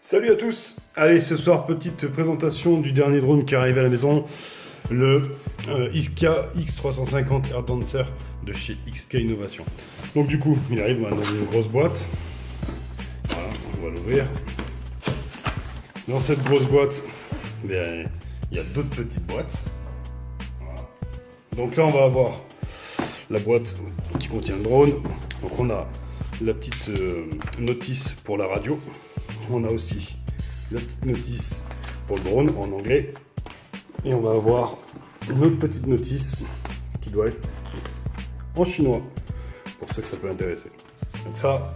Salut à tous. Allez, ce soir, petite présentation du dernier drone qui est arrivé à la maison, le Iska X350 Air Dancer de chez XK Innovation. Donc du coup, il arrive dans une grosse boîte. Voilà, on va l'ouvrir. Dans cette grosse boîte, il y a d'autres petites boîtes. Voilà. Donc là, on va avoir la boîte qui contient le drone. Donc on a la petite notice pour la radio. On a aussi la petite notice pour le drone en anglais. Et on va avoir une autre petite notice qui doit être en chinois, pour ceux que ça peut intéresser. Donc ça,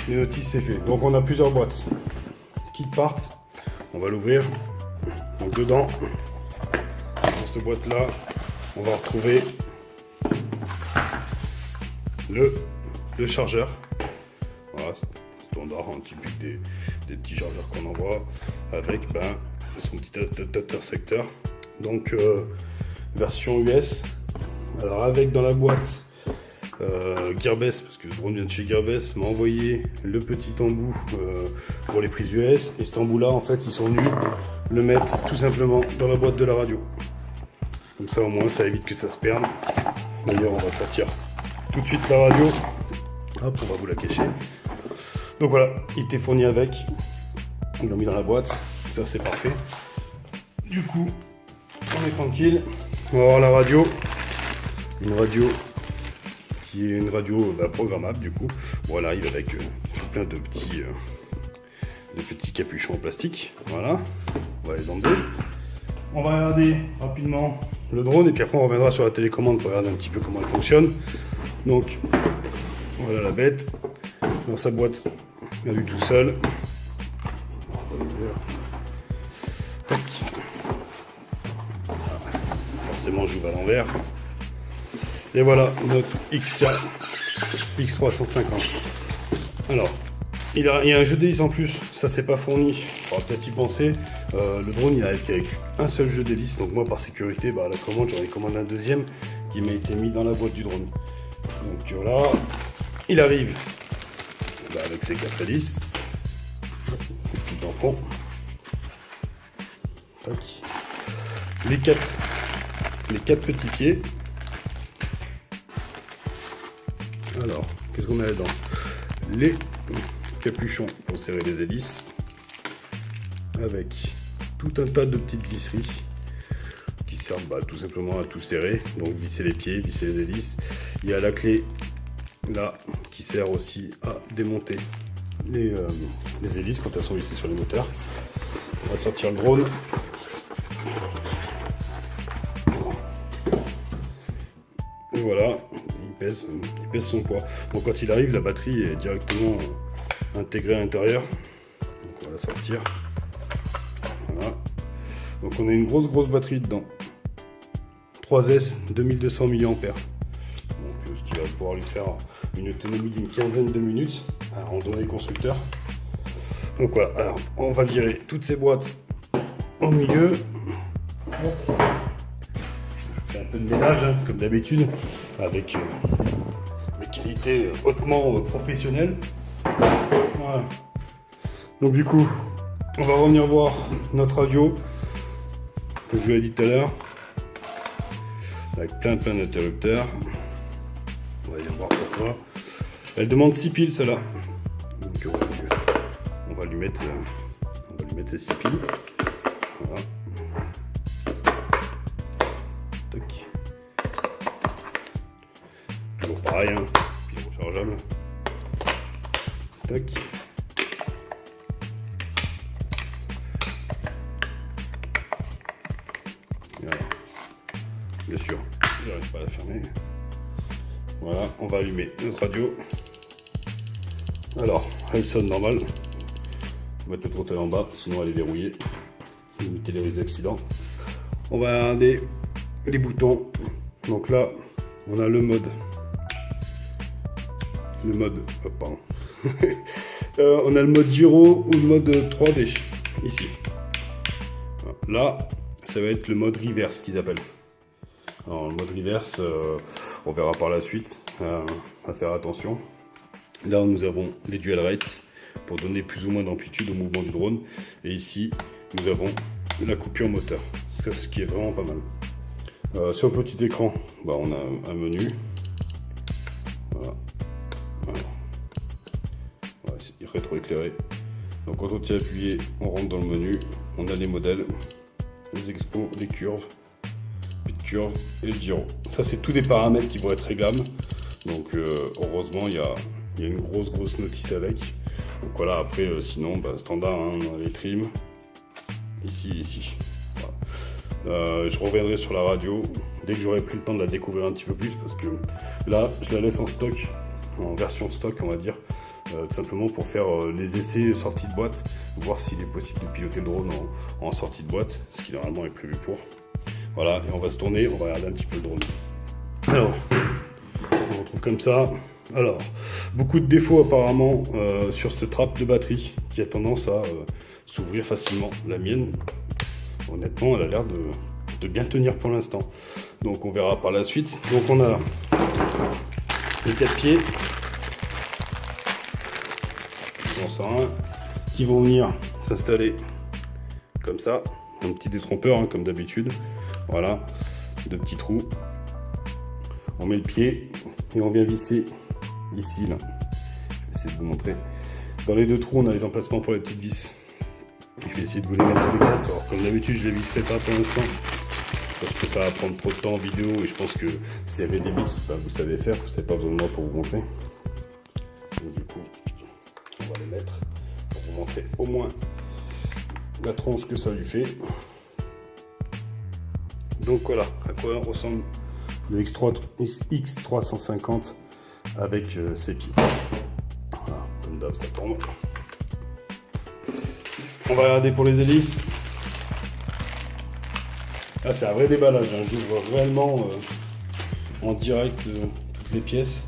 les notices c'est fait. Donc on a plusieurs boîtes qui partent. On va l'ouvrir. Donc dedans, dans cette boîte là, on va retrouver le chargeur. Voilà, standard, hein, typique des petits chargeurs qu'on envoie avec son petit adaptateur secteur. Donc version US. Alors avec dans la boîte Gearbest, parce que le drone vient de chez Gearbest, m'a envoyé le petit embout pour les prises US. Et cet embout là, en fait, ils sont venus le mettre tout simplement dans la boîte de la radio. Comme ça, au moins, ça évite que ça se perde. D'ailleurs, on va sortir tout de suite la radio. Hop, on va vous la cacher. Donc voilà, il était fourni avec. Ils l'ont mis dans la boîte. Ça, c'est parfait. Du coup, on est tranquille. On va avoir la radio. Une radio qui est une radio programmable, du coup. Bon, elle arrive avec plein de petits capuchons en plastique. Voilà. On va les enlever. On va regarder rapidement le drone. Et puis après, on reviendra sur la télécommande pour regarder un petit peu comment elle fonctionne. Donc, voilà la bête. Dans sa boîte, il a vu tout seul. Tac. Voilà. Forcément, je joue à l'envers. Et voilà notre XK X350. Alors, il y a un jeu d'hélice en plus. Ça, c'est pas fourni. On va peut-être y penser. Le drone, il arrive qu'avec un seul jeu d'hélice. Donc moi, par sécurité, à la commande, j'en ai commandé un deuxième qui m'a été mis dans la boîte du drone. Donc voilà, il arrive avec ses 4 hélices, petit tampon, les quatre petits pieds. Alors, qu'est-ce qu'on a là-dedans? Les capuchons pour serrer les hélices, avec tout un tas de petites visseries qui servent tout simplement à tout serrer, donc visser les pieds, visser les hélices. Il y a la clé là qui sert aussi à démonter les hélices quand elles sont vissées sur les moteurs. On va sortir le drone. Et voilà, il pèse son poids. Bon, quand il arrive, la batterie est directement intégrée à l'intérieur. Donc on va la sortir. Voilà. Donc on a une grosse batterie dedans. 3S 2200 mAh. Donc ce qui va pouvoir lui faire une autonomie d'une quinzaine de minutes à randonnée constructeur. Donc voilà, alors on va virer toutes ces boîtes au milieu. Je fais un peu de ménage hein, comme d'habitude avec des qualités hautement professionnelles. Voilà. Donc du coup, on va revenir voir notre radio que je vous ai dit tout à l'heure. Avec plein d'interrupteurs. On va aller voir pourquoi. Elle demande 6 piles celle-là. Donc on va lui mettre les 6 piles. Voilà. Tac. Toujours pareil, hein. Pile rechargeable. Tac. Voilà. Bien sûr, j'arrive pas à la fermer. Voilà, on va allumer notre radio. Alors, elle sonne normale. On va mettre le trottoir en bas, sinon elle est verrouillée. Limiter les risques d'accident. On va regarder les boutons. Donc là, on a le mode. Oh, pardon. On a le mode gyro ou le mode 3D ici. Là, ça va être le mode reverse qu'ils appellent. Alors le mode reverse, on verra par la suite, à faire attention. Là nous avons les dual rates pour donner plus ou moins d'amplitude au mouvement du drone. Et ici, nous avons la coupure moteur, ce qui est vraiment pas mal. Sur le petit écran, on a un menu. Voilà. Il est rétroéclairé. Donc quand on tient appuyé, on rentre dans le menu. On a les modèles, les expos, les curves, picture et le gyro. Ça, c'est tous des paramètres qui vont être réglables. Donc heureusement, il y a une grosse notice avec. Donc voilà, après, sinon, standard, hein, les trims, ici. Voilà. Je reviendrai sur la radio dès que j'aurai pris le temps de la découvrir un petit peu plus, parce que là, je la laisse en stock, en version stock, on va dire, tout simplement pour faire les essais sortie de boîte, voir s'il est possible de piloter le drone en sortie de boîte, ce qui normalement est prévu pour. Voilà, et on va se tourner, on va regarder un petit peu le drone. Alors, on retrouve comme ça. Alors, beaucoup de défauts apparemment sur cette trappe de batterie qui a tendance à s'ouvrir facilement. La mienne, honnêtement, elle a l'air de bien tenir pour l'instant. Donc on verra par la suite. Donc on a les 4 pieds, qui vont venir s'installer comme ça. Un petit détrompeur, hein, comme d'habitude. Voilà, 2 petits trous. On met le pied et on vient visser ici, là. Je vais essayer de vous montrer. Dans les 2 trous, on a les emplacements pour les petites vis. Je vais essayer de vous les mettre tous les 4. Alors, comme d'habitude, je ne les visserai pas pour l'instant, parce que ça va prendre trop de temps en vidéo, et je pense que s'il y avait des vis, vous savez faire, vous n'avez pas besoin de moi pour vous montrer. Donc, du coup, on va les mettre pour vous montrer au moins la tronche que ça lui fait. Donc voilà à quoi ressemble le X350 avec ses pieds. Voilà, comme d'hab, ça tombe. On va regarder pour les hélices. Là, c'est un vrai déballage, hein. J'ouvre réellement en direct toutes les pièces.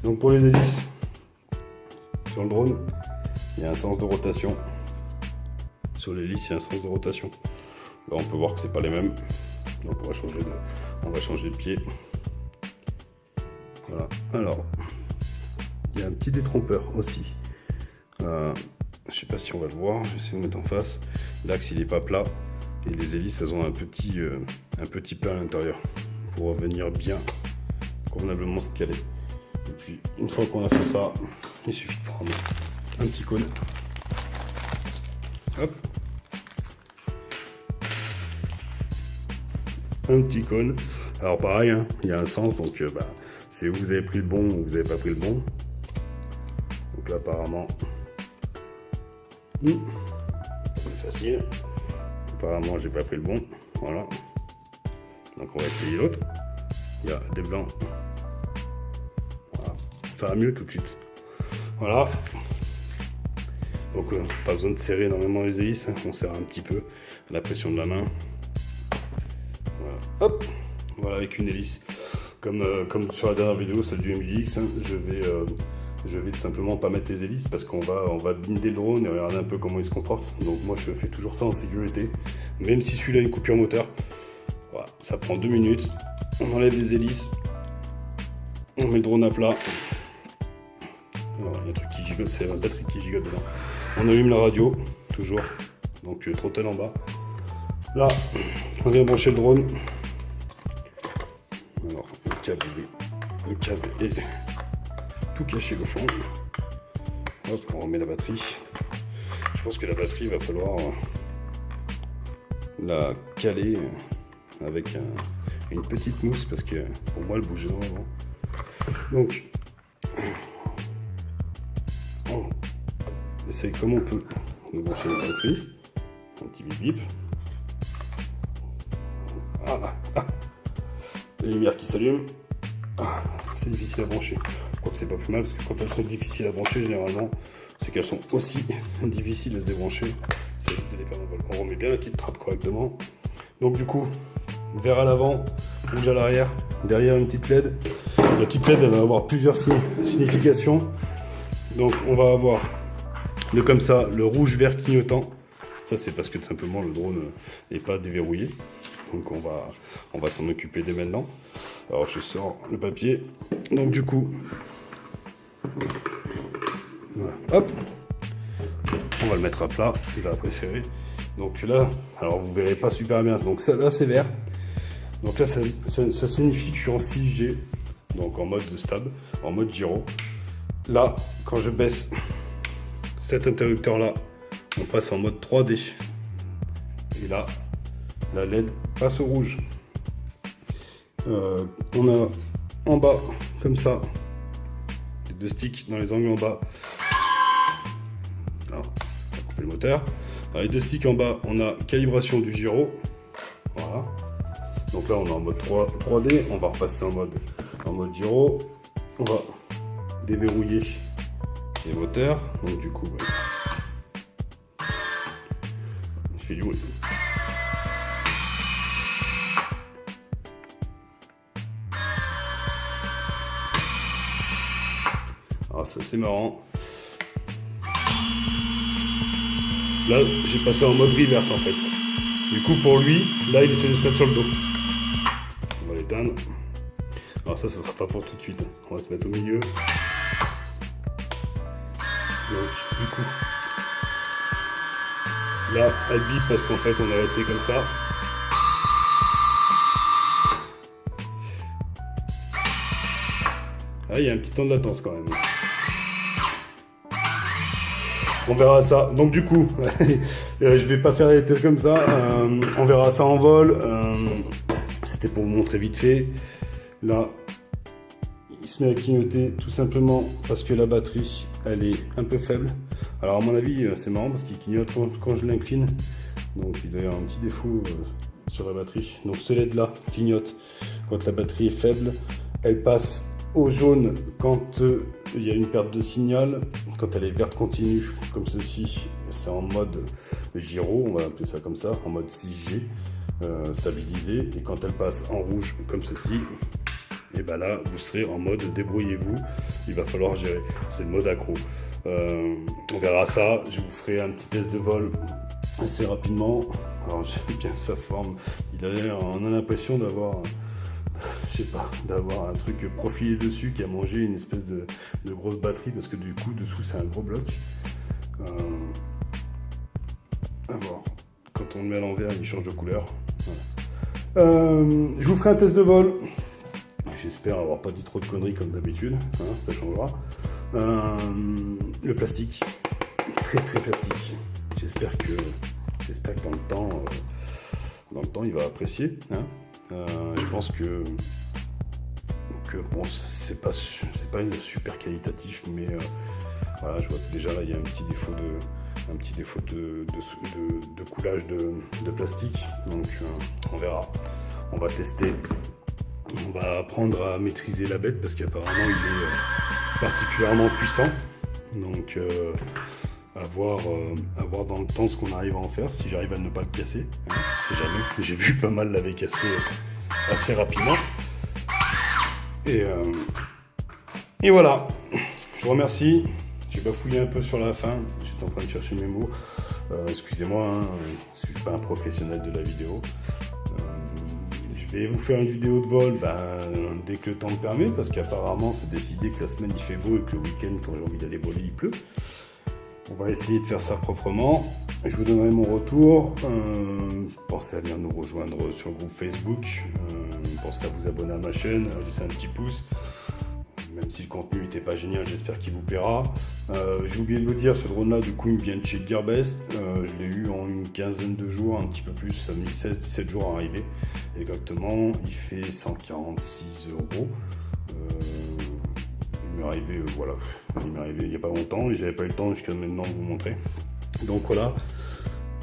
Donc pour les hélices, sur le drone, il y a un sens de rotation. Sur l'hélice, il y a un sens de rotation. Là, on peut voir que c'est pas les mêmes. Donc on va changer de pied. Voilà. Alors, il y a un petit détrompeur aussi. Je sais pas si on va le voir. Je vais essayer de mettre en face. L'axe, il est pas plat. Et les hélices, elles ont un petit plat à l'intérieur pour venir bien, convenablement se caler. Et puis, une fois qu'on a fait ça, il suffit de prendre un petit cône. Hop. Un petit cône. Alors pareil, hein, il y a un sens, donc c'est où vous avez pris le bon ou vous n'avez pas pris le bon. Donc là apparemment, c'est facile. Apparemment j'ai pas pris le bon. Voilà. Donc on va essayer l'autre. Il y a des blancs. Voilà. Ça va mieux tout de suite. Voilà. Donc pas besoin de serrer énormément les hélices, hein. On serre un petit peu à la pression de la main. Voilà. Hop. Voilà, avec une hélice. Comme sur la dernière vidéo, celle du MJX, hein, je vais tout simplement pas mettre les hélices parce qu'on va binder le drone et regarder un peu comment il se comporte. Donc moi je fais toujours ça en sécurité. Même si celui-là a une coupure moteur. Voilà, ça prend 2 minutes. On enlève les hélices. On met le drone à plat. Alors, il y a un truc qui gigote, c'est la batterie qui gigote dedans. On allume la radio, toujours. Donc throttle en bas. Là, on vient brancher le drone. Alors, le câble est tout caché au fond. Hop, on remet la batterie. Je pense que la batterie, va falloir la caler avec une petite mousse parce que pour moi, elle bougeait énormément. Donc, on essaye comme on peut de brancher la batterie. Un petit bip bip. Voilà. Les lumières qui s'allument. C'est difficile à brancher. Quoique c'est pas plus mal parce que quand elles sont difficiles à brancher, généralement, c'est qu'elles sont aussi difficiles à se débrancher. C'est éviter les pertes de vol. On remet bien la petite trappe correctement. Donc du coup, vert à l'avant, rouge à l'arrière, derrière une petite LED. La petite LED, elle va avoir plusieurs significations. Donc on va avoir comme ça, le rouge vert clignotant. Ça c'est parce que tout simplement le drone n'est pas déverrouillé. Donc on va s'en occuper dès maintenant. Alors je sors le papier. Donc du coup, voilà. Hop, On va le mettre à plat, il va préférer. Donc là, alors vous verrez pas super bien. Donc ça, là c'est vert. Donc là ça signifie que je suis en 6G, donc en mode stable, en mode gyro. Là, quand je baisse cet interrupteur là, on passe en mode 3D. Et là, la LED passe au rouge. On a en bas, comme ça, les 2 sticks dans les angles en bas. Alors, on va couper le moteur. Dans les 2 sticks en bas, on a calibration du gyro. Voilà. Donc là, on est en mode 3D. On va repasser en mode gyro. On va déverrouiller les moteurs. Donc du coup, ouais. Je fais du bruit. Alors ça c'est marrant. Là j'ai passé en mode reverse en fait. Du coup pour lui, là il essaie de se mettre sur le dos. On va l'éteindre. Alors ça sera pas pour tout de suite. On va se mettre au milieu. Donc du coup. Là elle bip parce qu'en fait on est resté comme ça. Ah il y a un petit temps de latence quand même. On verra ça. Donc du coup, je vais pas faire les tests comme ça. On verra ça en vol. C'était pour vous montrer vite fait. Là, il se met à clignoter tout simplement parce que la batterie, elle est un peu faible. Alors à mon avis, c'est marrant parce qu'il clignote quand je l'incline. Donc il doit y avoir un petit défaut sur la batterie. Donc ce LED là clignote quand la batterie est faible. Elle passe au jaune quand il y a une perte de signal. Quand elle est verte continue comme ceci, c'est en mode gyro, on va appeler ça comme ça, en mode 6G stabilisé. Et quand elle passe en rouge comme ceci, et ben là vous serez en mode débrouillez-vous, il va falloir gérer, c'est le mode accro. On verra ça, je vous ferai un petit test de vol assez rapidement. Alors j'aime bien sa forme, on a l'impression d'avoir, je sais pas, d'avoir un truc profilé dessus qui a mangé une espèce de grosse batterie parce que du coup dessous c'est un gros bloc. À voir. Quand on le met à l'envers il change de couleur. Voilà. Je vous ferai un test de vol. J'espère avoir pas dit trop de conneries comme d'habitude, hein, ça changera. Le plastique, très plastique. J'espère que dans le temps il va apprécier. Hein. Je pense que bon, c'est pas une super qualitatif, mais voilà, je vois que déjà là il y a un petit défaut de coulage de plastique. Donc on verra, on va tester, on va apprendre à maîtriser la bête parce qu'apparemment il est particulièrement puissant. Donc à voir dans le temps ce qu'on arrive à en faire, si j'arrive à ne pas le casser, hein, c'est jamais. J'ai vu pas mal l'avaient cassé assez rapidement. Et voilà, je vous remercie. J'ai bafouillé un peu sur la fin, j'étais en train de chercher mes mots. Excusez-moi, hein, je ne suis pas un professionnel de la vidéo. Je vais vous faire une vidéo de vol dès que le temps me permet, parce qu'apparemment c'est décidé que la semaine il fait beau et que le week-end quand j'ai envie d'aller voler il pleut. On va essayer de faire ça proprement. Je vous donnerai mon retour. Pensez à venir nous rejoindre sur le groupe Facebook. Pensez à vous abonner à ma chaîne, à laisser un petit pouce. Même si le contenu n'était pas génial, j'espère qu'il vous plaira. J'ai oublié de vous dire, ce drone là du coup il vient de chez Gearbest. Je l'ai eu en une quinzaine de jours, un petit peu plus, ça a mis 16-17 jours à arriver. Exactement, il fait 146 €. Il m'est arrivé, voilà, il m'est arrivé il n'y a pas longtemps et j'avais pas eu le temps jusqu'à maintenant de vous montrer. Donc voilà,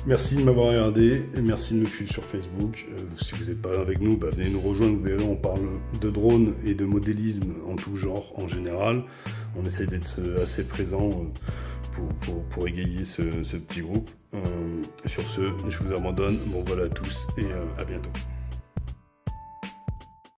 merci de m'avoir regardé et merci de me suivre sur Facebook. Si vous n'êtes pas avec nous, venez nous rejoindre, vous verrez, on parle de drones et de modélisme en tout genre en général. On essaye d'être assez présent pour égayer ce petit groupe. Sur ce, je vous abandonne, bon voilà à tous et à bientôt.